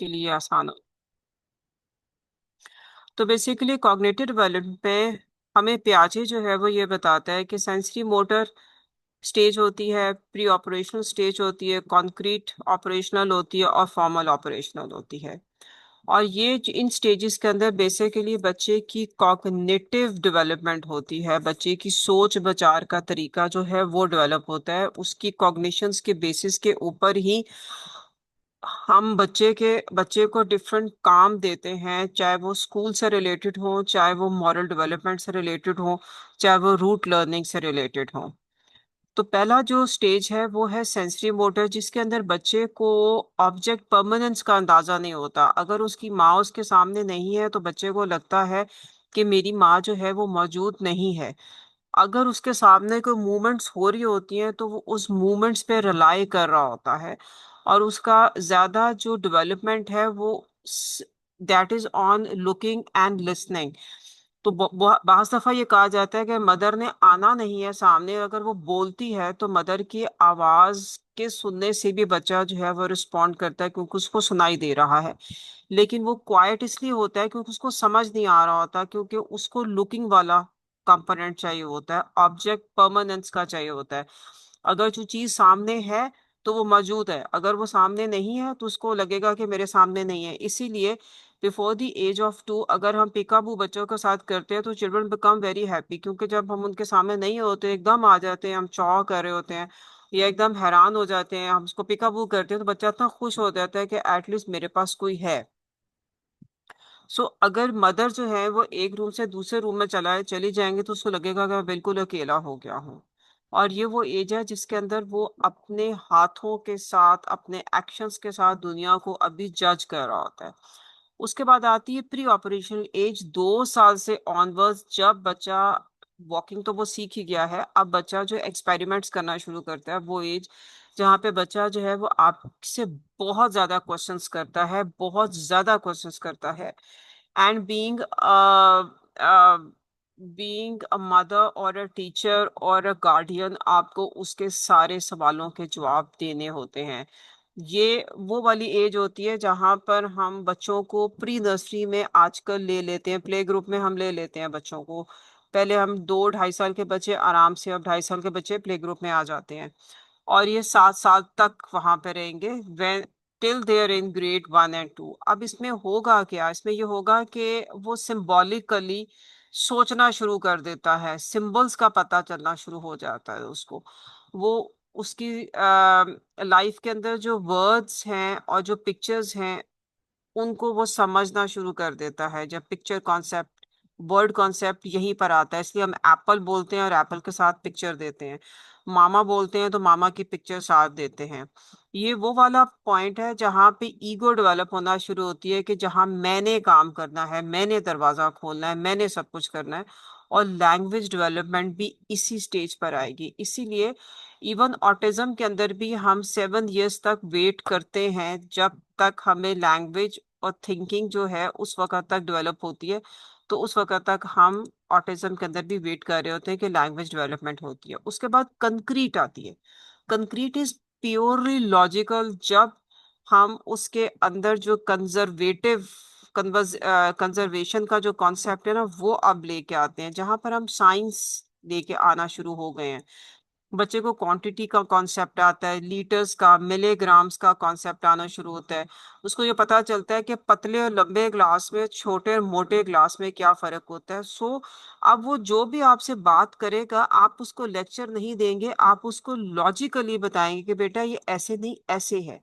के लिए आसान हो। तो बेसिकली कॉग्निटिव डेवलपमेंट में हमें पियाजे जो है वो ये बताता है कि सेंसरी मोटर स्टेज होती है, प्री ऑपरेशनल स्टेज होती है, कॉन्क्रीट ऑपरेशनल होती है और फॉर्मल ऑपरेशनल होती है। और ये इन स्टेजेस के अंदर बेसिकली बच्चे की कॉग्निटिव डेवलपमेंट होती है, बच्चे की सोच विचार का तरीका जो है वो डेवलप होता है। उसकी कॉग्निशंस के बेसिस के ऊपर ही हम बच्चे को डिफरेंट काम देते हैं, चाहे वो स्कूल से रिलेटेड हो, चाहे वो मॉरल डेवलपमेंट से रिलेटेड हो, चाहे वो रूट लर्निंग से रिलेटेड हो। तो पहला जो स्टेज है वो है सेंसरी मोटर, जिसके अंदर बच्चे को ऑब्जेक्ट परमानेंस का अंदाजा नहीं होता। अगर उसकी माँ उसके सामने नहीं है तो बच्चे को लगता है कि मेरी माँ जो है वो मौजूद नहीं है। अगर उसके सामने कोई मूवमेंट्स हो रही होती हैं तो वो उस मूवमेंट्स पे रिलाई कर रहा होता है, और उसका ज्यादा जो डेवलपमेंट है वो that is on looking and listening. तो बहुत दफा ये कहा जाता है कि मदर ने आना नहीं है सामने, अगर वो बोलती है तो मदर की आवाज के सुनने से भी बच्चा जो है वो रिस्पॉन्ड करता है, क्योंकि उसको सुनाई दे रहा है। लेकिन वो क्वाइट इसलिए होता है क्योंकि उसको समझ नहीं आ रहा होता, क्योंकि उसको लुकिंग वाला कंपोनेंट चाहिए होता है, ऑब्जेक्ट परमानेंस का चाहिए होता है। अगर जो चीज सामने है तो वो मौजूद है, अगर वो सामने नहीं है तो उसको लगेगा कि मेरे सामने नहीं है। इसीलिए बिफोर द एज ऑफ 2 अगर हम पिकाबू बच्चों के साथ करते हैं तो चिल्ड्रन बिकम वेरी हैप्पी, क्योंकि जब हम उनके सामने नहीं होते एकदम आ जाते हैं, हम चौ कर रहे होते हैं या एकदम हैरान हो जाते हैं, हम उसको पिकाबू करते हैं तो बच्चा इतना खुश हो जाता है कि एटलीस्ट मेरे पास कोई है। अगर मदर जो है वो एक रूम से दूसरे रूम में चली जाएंगे तो उसको लगेगा कि मैं बिल्कुल अकेला हो गया हूँ। और ये वो एज है जिसके अंदर वो अपने हाथों के साथ, अपने एक्शंस के साथ दुनिया को अभी जज कर रहा होता है। उसके बाद आती है प्री ऑपरेशनल एज, 2 साल से ऑनवर्ड्स, जब बच्चा वॉकिंग तो वो सीख ही गया है, अब बच्चा जो एक्सपेरिमेंट्स करना शुरू करता है, वो एज जहाँ पे बच्चा जो है वो आपसे बहुत ज्यादा क्वेश्चंस करता है, बहुत ज्यादा क्वेश्चंस करता है। एंड बीइंग अ मदर और अ टीचर और अ गार्डियन, आपको उसके सारे सवालों के जवाब देने होते हैं। ये वो वाली एज होती है जहां पर हम बच्चों को प्री नर्सरी में आजकल ले लेते हैं, प्ले ग्रुप में हम ले लेते हैं बच्चों को। पहले हम 2 ढाई साल के बच्चे आराम से, अब 2.5 साल के बच्चे प्ले ग्रुप में आ जाते हैं, और ये 7 साल तक वहां पे रहेंगे, when till they're in grade 1 and 2। अब इसमें होगा क्या, इसमें ये होगा कि वो सिंबॉलिकली सोचना शुरू कर देता है, सिंबल्स का पता चलना शुरू हो जाता है उसको। वो उसकी लाइफ के अंदर जो वर्ड्स हैं और जो पिक्चर्स हैं उनको वो समझना शुरू कर देता है। जब पिक्चर कॉन्सेप्ट, वर्ड कॉन्सेप्ट यहीं पर आता है, इसलिए हम एप्पल बोलते हैं और एप्पल के साथ पिक्चर देते हैं, मामा बोलते हैं तो मामा की पिक्चर साथ देते हैं। ये वो वाला पॉइंट है जहाँ पे ईगो डेवलप होना शुरू होती है, कि जहाँ मैंने काम करना है, मैंने दरवाजा खोलना है, मैंने सब कुछ करना है। और लैंग्वेज डेवलपमेंट भी इसी स्टेज पर आएगी। इसीलिए इवन ऑटिज्म के अंदर भी हम 7 इयर्स तक वेट करते हैं, जब तक हमें लैंग्वेज और थिंकिंग जो है उस वक्त तक डेवलप होती है। तो उस वक्त तक हम ऑटिज्म के अंदर भी वेट कर रहे होते हैं कि लैंग्वेज डेवलपमेंट होती है। उसके बाद कंक्रीट आती है। कंक्रीट इज प्योरली लॉजिकल, जब हम उसके अंदर जो कंजर्वेटिव कंजर्वेशन का जो कॉन्सेप्ट है ना वो अब लेके आते हैं, जहां पर हम साइंस लेके आना शुरू हो गए हैं। बच्चे को क्वांटिटी का कॉन्सेप्ट आता है, लीटर्स का, मिलीग्राम्स का कॉन्सेप्ट आना शुरू होता है। उसको ये पता चलता है कि पतले और लंबे ग्लास में, छोटे और मोटे ग्लास में क्या फर्क होता है। अब वो जो भी आपसे बात करेगा, आप उसको लेक्चर नहीं देंगे, आप उसको लॉजिकली बताएंगे कि बेटा ये ऐसे नहीं ऐसे है।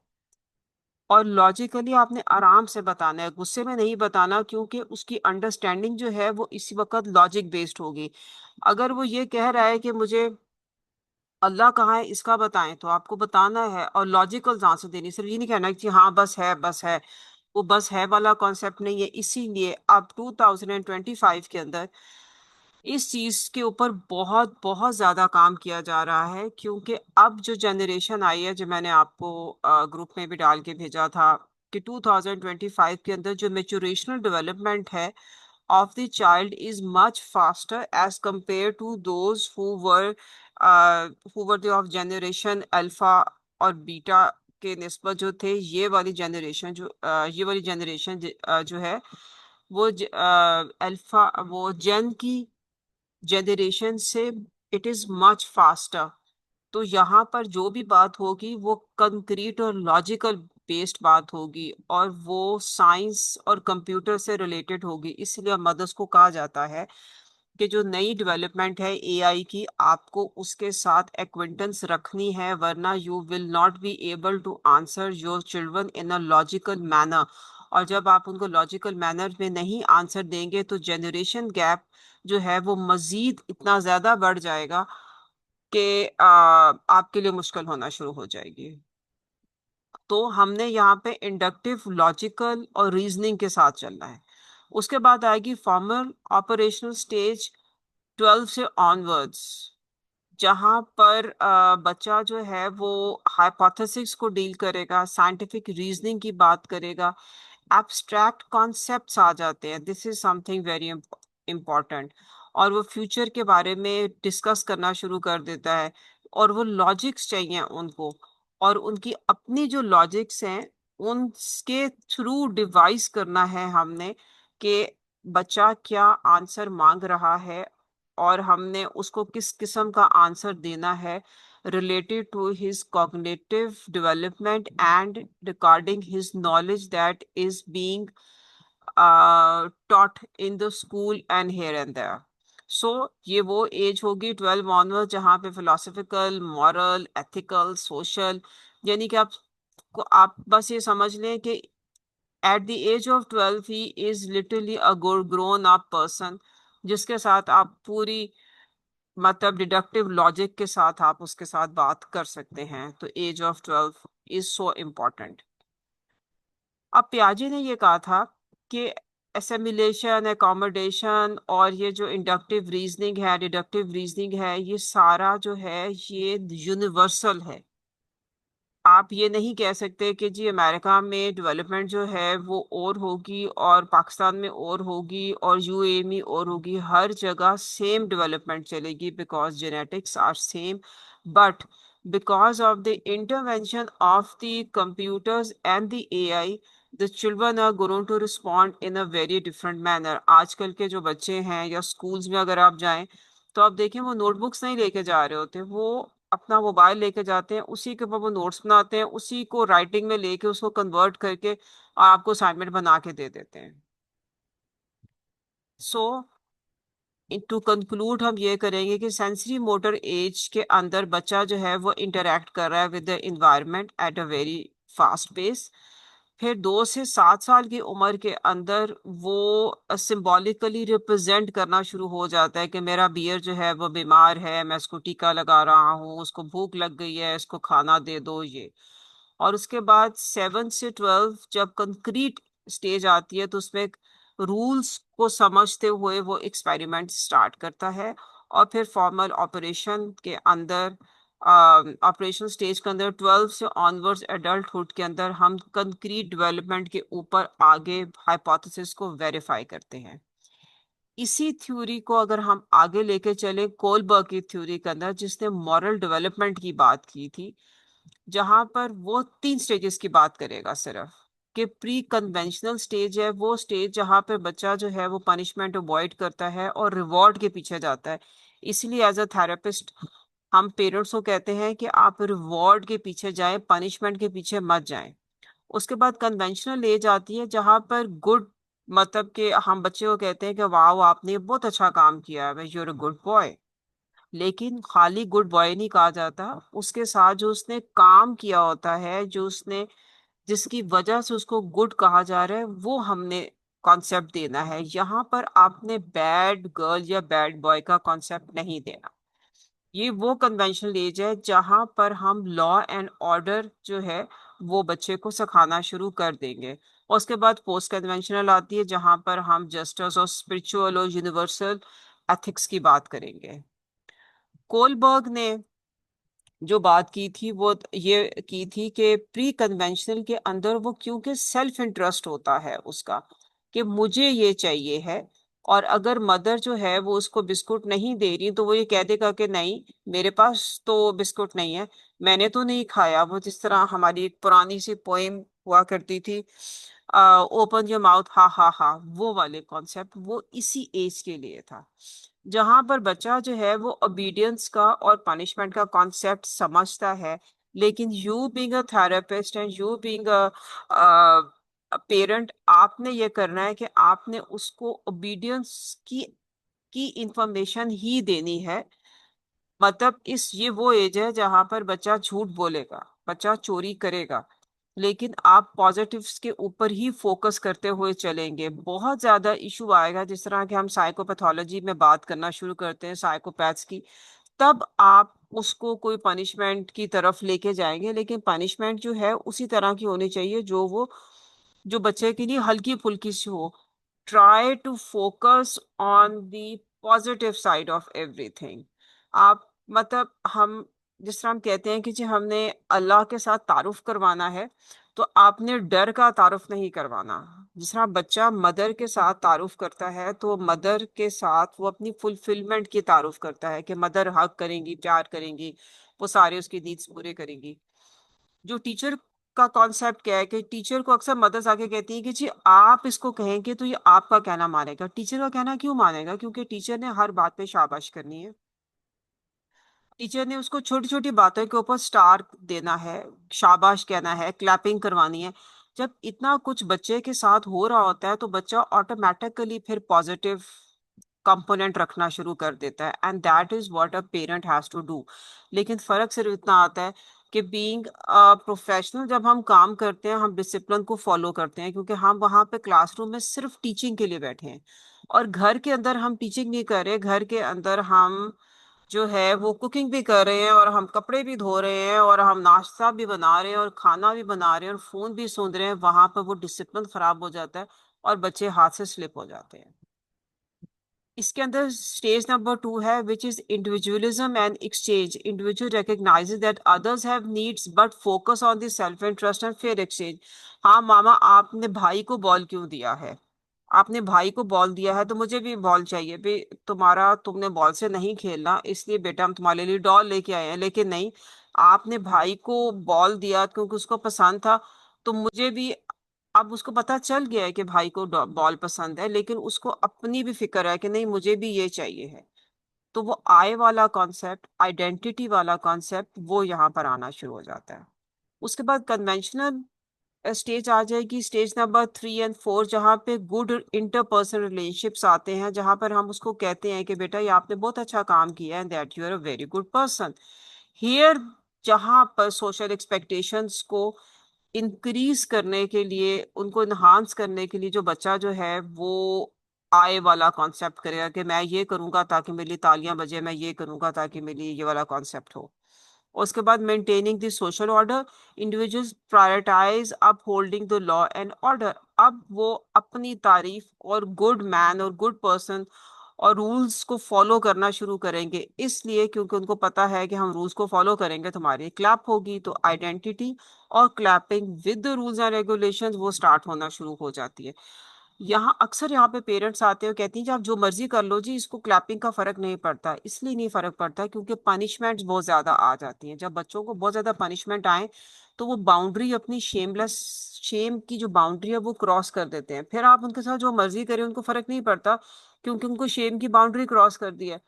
और लॉजिकली आपने आराम से बताना है, गुस्से में नहीं बताना, क्योंकि उसकी अंडरस्टैंडिंग जो है वो इसी वक्त लॉजिक बेस्ड होगी। अगर वो ये कह रहा है कि मुझे अल्लाह कहाँ है इसका बताएं, तो आपको बताना है और लॉजिकल आंसर देनी, सिर्फ ये नहीं कहना कि हाँ बस है बस है। वो बस है वाला कॉन्सेप्ट नहीं है। इसीलिए अब 2025 के अंदर इस चीज के ऊपर बहुत बहुत ज्यादा काम किया जा रहा है, क्योंकि अब जो जनरेशन आई है, जो मैंने आपको ग्रुप में भी डाल के भेजा था, कि 2025 के अंदर जो मेचुरेशनल डेवलपमेंट है of the child is much faster as compared to those who were the of generation alpha or beta के निस्बत जो थे, ये वाली जनरेशन जो है वो अल्फा, वो जेन की जनरेशन से इट इज मच फास्टर। तो यहाँ पर जो भी बात होगी वो कंक्रीट और लॉजिकल बेस्ड बात होगी, और वो साइंस और कंप्यूटर से रिलेटेड होगी। इसलिए मदर्स को कहा जाता है कि जो नई डेवलपमेंट है एआई की, आपको उसके साथ एक्विंटेंस रखनी है, वरना you will not be able to answer your children in a logical manner. और जब आप उनको लॉजिकल मैनर में नहीं आंसर देंगे तो जनरेशन गैप जो है वो मजीद इतना ज्यादा बढ़ जाएगा कि आपके लिए मुश्किल होना शुरू हो जाएगी। तो हमने यहाँ पे इंडक्टिव, लॉजिकल और रीजनिंग के साथ चलना है। उसके बाद आएगी फॉर्मल ऑपरेशनल स्टेज, 12 से ऑनवर्ड्स, जहाँ पर बच्चा जो है वो हाइपोथेसिस को डील करेगा, साइंटिफिक रीजनिंग की बात करेगा, एब्स्ट्रैक्ट कॉन्सेप्ट्स आ जाते हैं, this is something very important. और वो फ्यूचर के बारे में डिस्कस करना शुरू कर देता है, और वो लॉजिक्स चाहिए उनको, और उनकी अपनी जो लॉजिक्स हैं उनके थ्रू डिवाइस करना है हमने कि बच्चा क्या आंसर मांग रहा है, और हमने उसको किस किस्म का आंसर देना है related to his cognitive development and regarding his knowledge that is being taught in the school and here and there. So ये वो एज होगी 12 ऑनवर्ड, जहाँ पे फिलोसफिकल, मॉरल, एथिकल, सोशल, यानी कि आप बस ये समझ लें कि at the age of 12 he is literally a good grown up person, जिसके साथ आप पूरी मतलब डिडक्टिव लॉजिक के साथ आप उसके साथ बात कर सकते हैं। तो age of 12 is so important. अब पियाजे ने ये कहा था कि एसेमिलेशन, एकोमोडेशन और ये जो इंडक्टिव रीजनिंग है, डिडक्टिव रीजनिंग है, ये सारा जो है ये यूनिवर्सल है। आप ये नहीं कह सकते कि जी अमेरिका में डेवलपमेंट जो है वो और होगी और पाकिस्तान में और होगी और यूएई में और होगी। हर जगह सेम डेवलपमेंट चलेगी, because genetics are same, but because of the intervention of the computers and the AI, the children are going to respond in a very different manner। आजकल के जो बच्चे हैं या स्कूल्स में अगर आप जाएं तो आप देखें वो नोटबुक्स नहीं लेके जा रहे होते, वो अपना मोबाइल लेके जाते हैं, उसी के ऊपर वो नोट्स बनाते हैं, उसी को राइटिंग में लेके उसको कन्वर्ट करके आपको असाइनमेंट बना के दे देते हैं। सो टू कंक्लूड हम ये करेंगे कि सेंसरी मोटर एज के अंदर बच्चा जो है वो इंटरेक्ट कर रहा है with the environment at a very fast pace. फिर 2 से 7 साल की उम्र के अंदर वो सिंबॉलिकली रिप्रेजेंट करना शुरू हो जाता है कि मेरा बियर जो है वो बीमार है, मैं उसको टीका लगा रहा हूँ, उसको भूख लग गई है, इसको खाना दे दो ये। और उसके बाद 7 से 12 जब कंक्रीट स्टेज आती है तो उसमें रूल्स को समझते हुए वो एक्सपेरिमेंट स्टार्ट करता है। और फिर फॉर्मल ऑपरेशन के अंदर, ऑपरेशन स्टेज के अंदर 12 से ऑनवर्ड्स एडल्टहुड के अंदर हम कंक्रीट डेवलपमेंट के ऊपर आगे हाइपोथेसिस को वेरीफाई करते हैं। इसी थ्योरी को अगर हम आगे लेके चले कोलबर्ग की थ्योरी के अंदर, जिसने मॉरल डेवलपमेंट की बात की थी, जहां पर वो 3 स्टेजेस की बात करेगा सिर्फ, कि प्री कन्वेंशनल स्टेज है वो स्टेज जहां पे बच्चा जो है वो पनिशमेंट अवॉइड करता है और रिवॉर्ड के पीछे जाता है। इसलिए एज अ थेरेपिस्ट हम पेरेंट्स को कहते हैं कि आप रिवॉर्ड के पीछे जाएं, पनिशमेंट के पीछे मत जाएं। उसके बाद कन्वेंशनल एज आती है जहां पर गुड, मतलब कि हम बच्चे को कहते हैं कि वाह आपने बहुत अच्छा काम किया है, यूर अ गुड बॉय। लेकिन खाली गुड बॉय नहीं कहा जाता, उसके साथ जो उसने काम किया होता है, जो उसने, जिसकी वजह से उसको गुड कहा जा रहा है, वो हमने कॉन्सेप्ट देना है। यहाँ पर आपने बैड गर्ल या बैड बॉय का कॉन्सेप्ट नहीं देना। ये वो कन्वेंशनल एज है जहाँ पर हम लॉ एंड ऑर्डर जो है वो बच्चे को सिखाना शुरू कर देंगे। और उसके बाद पोस्ट कन्वेंशनल आती है जहाँ पर हम जस्टिस और स्पिरिचुअल और यूनिवर्सल एथिक्स की बात करेंगे। कोलबर्ग ने जो बात की थी वो ये की थी कि प्री कन्वेंशनल के अंदर वो क्योंकि सेल्फ इंटरेस्ट होता है उसका, कि मुझे ये चाहिए है, और अगर मदर जो है वो उसको बिस्कुट नहीं दे रही तो वो ये कह देगा कि नहीं मेरे पास तो बिस्कुट नहीं है, मैंने तो नहीं खाया। वो जिस तरह हमारी एक पुरानी सी पोएम हुआ करती थी, ओपन योर माउथ हा हा हा, वो वाले कॉन्सेप्ट वो इसी एज के लिए था, जहां पर बच्चा जो है वो ओबीडियंस का और पनिशमेंट का कॉन्सेप्ट समझता है। लेकिन you being a therapist and you being a parent, आपने ये करना है कि आपने उसको ओबीडियंस की इंफॉर्मेशन ही देनी है। मतलब इस ये वो एज है जहां पर बच्चा झूठ बोलेगा, बच्चा चोरी करेगा, लेकिन आप पॉजिटिव्स के ऊपर ही फोकस करते हुए चलेंगे। बहुत ज्यादा इशू आएगा जिस तरह के हम साइकोपैथोलॉजी में बात करना शुरू करते हैं साइकोपैथ्स की, तब आप उसको कोई पनिशमेंट की तरफ लेके जाएंगे। लेकिन पनिशमेंट जो है उसी तरह की होनी चाहिए जो बच्चे के लिए हल्की फुल्की सी हो। Try to focus on the positive side of everything. आप मतलब हम जिस तरह हम कहते हैं कि जी हमने अल्लाह के साथ तारुफ करवाना है, तो आपने डर का तारुफ नहीं करवाना। जिस तरह बच्चा मदर के साथ तारुफ करता है तो मदर के साथ वो अपनी फुलफिलमेंट की तारुफ करता है कि मदर हक करेंगी, प्यार करेंगी, वो सारे उसकी नीड्स पूरे करेंगी। जो टीचर का कॉन्सेप्ट क्या है कि टीचर को अक्सर मदर्स आके कहती है कि जी आप इसको कहेंगे तो ये आपका कहना मानेगा। टीचर का कहना क्यों मानेगा? क्योंकि टीचर ने हर बात पे शाबाश करनी है। टीचर ने उसको छोटी छोटी बातों के ऊपर स्टार देना है, शाबाश कहना है, क्लैपिंग करवानी है। जब इतना कुछ बच्चे के साथ हो रहा होता है तो बच्चा ऑटोमेटिकली फिर पॉजिटिव कंपोनेंट रखना शुरू कर देता है, and that is what a parent has to do. लेकिन फर्क सिर्फ इतना आता है कि बीइंग प्रोफेशनल जब हम काम करते हैं हम डिसिप्लिन को फॉलो करते हैं, क्योंकि हम वहाँ पे क्लासरूम में सिर्फ टीचिंग के लिए बैठे हैं। और घर के अंदर हम टीचिंग नहीं कर रहे, घर के अंदर हम जो है वो कुकिंग भी कर रहे हैं, और हम कपड़े भी धो रहे हैं, और हम नाश्ता भी बना रहे हैं, और खाना भी बना रहे हैं, और फोन भी सुन रहे हैं। वहां पर वो डिसिप्लिन खराब हो जाता है और बच्चे हाथ से स्लिप हो जाते हैं। इसके अंदर स्टेज नंबर 2 है, which is individualism and exchange. Individual recognises that others have needs but focus on the self interest and fair exchange. हाँ मामा, आपने भाई को बॉल क्यों दिया है? आपने भाई को बॉल दिया है तो मुझे भी बॉल चाहिए भी। तुम्हारा तुमने बॉल से नहीं खेलना, इसलिए बेटा हम तुम्हारे लिए डॉल लेके आए हैं। लेकिन नहीं, आपने भाई को बॉल दिया क्योंकि उसको पसंद था, तो मुझे भी। अब उसको पता चल गया है कि भाई को बॉल पसंद है, लेकिन उसको अपनी भी फिक्र है कि नहीं मुझे भी ये चाहिए है। तो वो आय वाला कॉन्सेप्ट, आइडेंटिटी वाला कॉन्सेप्ट, वो यहाँ पर आना शुरू हो जाता है। उसके बाद कन्वेंशनल स्टेज आ जाएगी, स्टेज नंबर 3 और 4, जहाँ पे गुड इंटरपर्सनल रिलेशनशिप्स आते हैं, जहाँ पर हम उसको कहते हैं कि बेटा ये आपने बहुत अच्छा काम किया है, that you are a very good person here. जहाँ पर सोशल एक्सपेक्टेशंस को इंक्रीज करने के लिए, उनको इन्हांस करने के लिए, जो बच्चा जो है वो आय वाला कॉन्सेप्ट करेगा कि मैं ये करूंगा ताकि मेरी तालियां बजे, मैं ये करूंगा ताकि मेरी ये वाला कॉन्सेप्ट हो। उसके बाद maintaining the social order, individuals prioritize upholding the law and order. अब वो अपनी तारीफ और गुड मैन और गुड पर्सन और रूल्स को फॉलो करना शुरू करेंगे, इसलिए क्योंकि उनको पता है कि हम रूल्स को फॉलो करेंगे तो हमारी क्लैप होगी। तो आइडेंटिटी और clapping with the rules and regulations वो स्टार्ट होना शुरू हो जाती है। यहाँ पे पेरेंट्स आते हैं और कहती हैं जी आप जो मर्जी कर लो जी, इसको क्लैपिंग का फर्क नहीं पड़ता। इसलिए नहीं फर्क पड़ता क्योंकि पनिशमेंट्स बहुत ज्यादा आ जाती हैं। जब बच्चों को बहुत ज्यादा पनिशमेंट आए तो वो बाउंड्री, अपनी शेम की जो बाउंड्री है वो क्रॉस कर देते हैं। फिर आप उनके साथ जो मर्जी करें उनको फर्क नहीं पड़ता, क्योंकि उनको शेम की बाउंड्री क्रॉस कर दी है।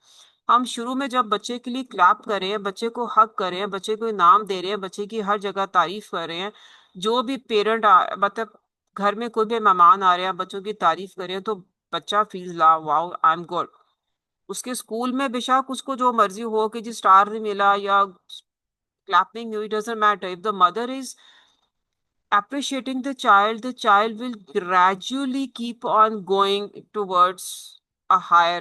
हम शुरू में जब बच्चे के लिए क्लैप कर रहे हैं, बच्चे को हक कर रहे हैं, बच्चे को इनाम दे रहे हैं, बच्चे की हर जगह तारीफ कर रहे हैं, जो भी पेरेंट मतलब घर में कोई भी मेहमान आ रहे हैं बच्चों की तारीफ कर रहे हैं, तो बच्चा फील ला वाओ आई एम गुड। उसके स्कूल में बेशक उसको जो मर्जी हो कि जी स्टार नहीं मिला या क्लैपिंग हुई, doesn't matter. If the mother is appreciating the child will gradually keep on going towards a higher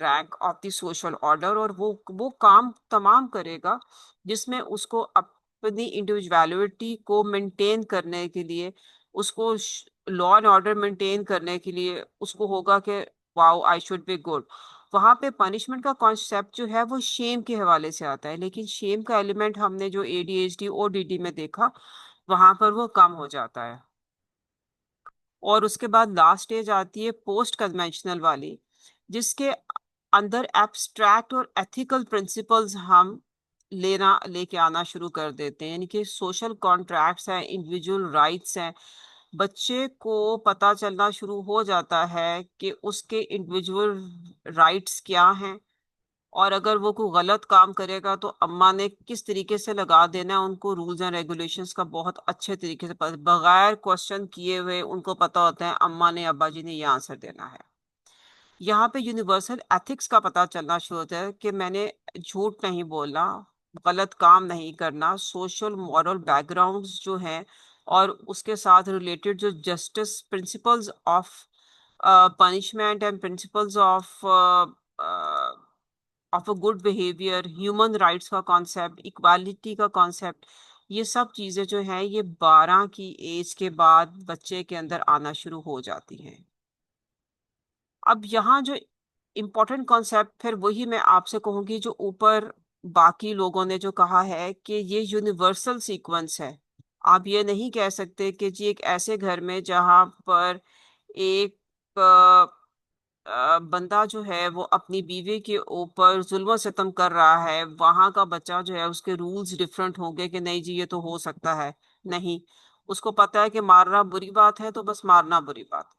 rank of the social order, और वो काम तमाम करेगा जिसमें उसको अपनी इंडिविजुअलिटी को मेंटेन करने के लिए, उसको लॉ एंड ऑर्डर मेंटेन करने के लिए उसको होगा कि wow I should be good. वहां पे पनिशमेंट का कॉन्सेप्ट जो है वो शेम के हवाले से आता है, लेकिन शेम का एलिमेंट हमने जो एडीएचडी ओडीडी में देखा, वहां पर वो कम हो जाता है। और उसके बाद लास्ट स्टेज आती है पोस्ट कन्वेंशनल वाली, जिसके अंदर एब्स्ट्रैक्ट और एथिकल प्रिंसिपल्स हम लेना लेके आना शुरू कर देते हैं, यानी कि सोशल कॉन्ट्रैक्ट्स हैं, इंडिविजुअल राइट्स हैं। बच्चे को पता चलना शुरू हो जाता है कि उसके इंडिविजुअल राइट्स क्या हैं, और अगर वो कोई गलत काम करेगा तो अम्मा ने किस तरीके से लगा देना है उनको रूल्स एंड रेगुलेशंस का, बहुत अच्छे तरीके से बगैर क्वेश्चन किए हुए उनको पता होता है अम्मा ने अब्बा जी ने ये आंसर देना है। यहाँ पे यूनिवर्सल एथिक्स का पता चलना शुरू होता है कि मैंने झूठ नहीं बोलना, गलत काम नहीं करना, सोशल मॉरल बैकग्राउंड्स जो हैं और उसके साथ रिलेटेड जो justice principles of punishment and principles of a good behaviour, human rights का कॉन्सेप्ट, इक्वालिटी का कॉन्सेप्ट, ये सब चीज़ें जो हैं ये 12 की एज के बाद बच्चे के अंदर आना शुरू हो जाती हैं। अब यहाँ जो इम्पोर्टेंट कॉन्सेप्ट फिर वही मैं आपसे कहूंगी जो ऊपर बाकी लोगों ने जो कहा है कि ये यूनिवर्सल सीक्वेंस है। आप ये नहीं कह सकते कि जी एक ऐसे घर में जहाँ पर एक बंदा जो है वो अपनी बीवी के ऊपर जुल्म सितम कर रहा है, वहां का बच्चा जो है उसके रूल्स डिफरेंट होंगे कि नहीं जी ये तो हो सकता है। नहीं, उसको पता है कि मारना बुरी बात है तो बस मारना बुरी बात,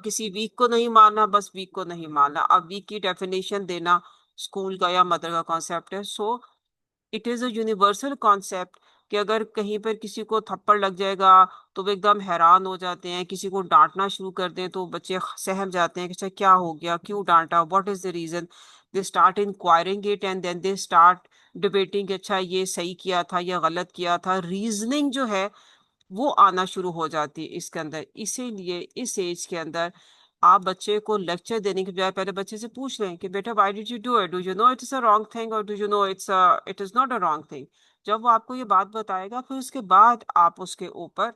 किसी वीक को नहीं मारना, बस वीक को नहीं मारना। अब वीक की डेफिनेशन देना स्कूल का या मदर का कॉन्सेप्ट है। So it is a universal concept कि अगर कहीं पर किसी को थप्पड़ लग जाएगा तो वो एकदम हैरान हो जाते हैं, किसी को डांटना शुरू कर दें तो बच्चे सहम जाते हैं कि अच्छा क्या हो गया, क्यों डांटा, what is the reason. They start inquiring it and then they start debating, अच्छा ये सही किया था या गलत किया था। रीजनिंग जो है वो आना शुरू हो जाती है इसके अंदर। इसीलिए इस एज के अंदर आप बच्चे को लेक्चर देने के बजाय पहले बच्चे से पूछ लें कि बेटा why did you do it, do you know it's a wrong thing और do you know it is not a wrong thing. जब वो आपको ये बात बताएगा फिर उसके बाद आप उसके ऊपर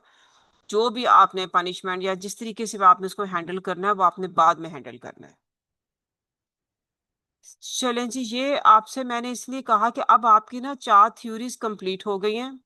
जो भी आपने पनिशमेंट या जिस तरीके से भी आपने उसको हैंडल करना है वो आपने बाद में हैंडल करना है। चलें जी, ये आपसे मैंने इसलिए कहा कि अब आपकी ना 4 थ्योरीज कंप्लीट हो गई हैं।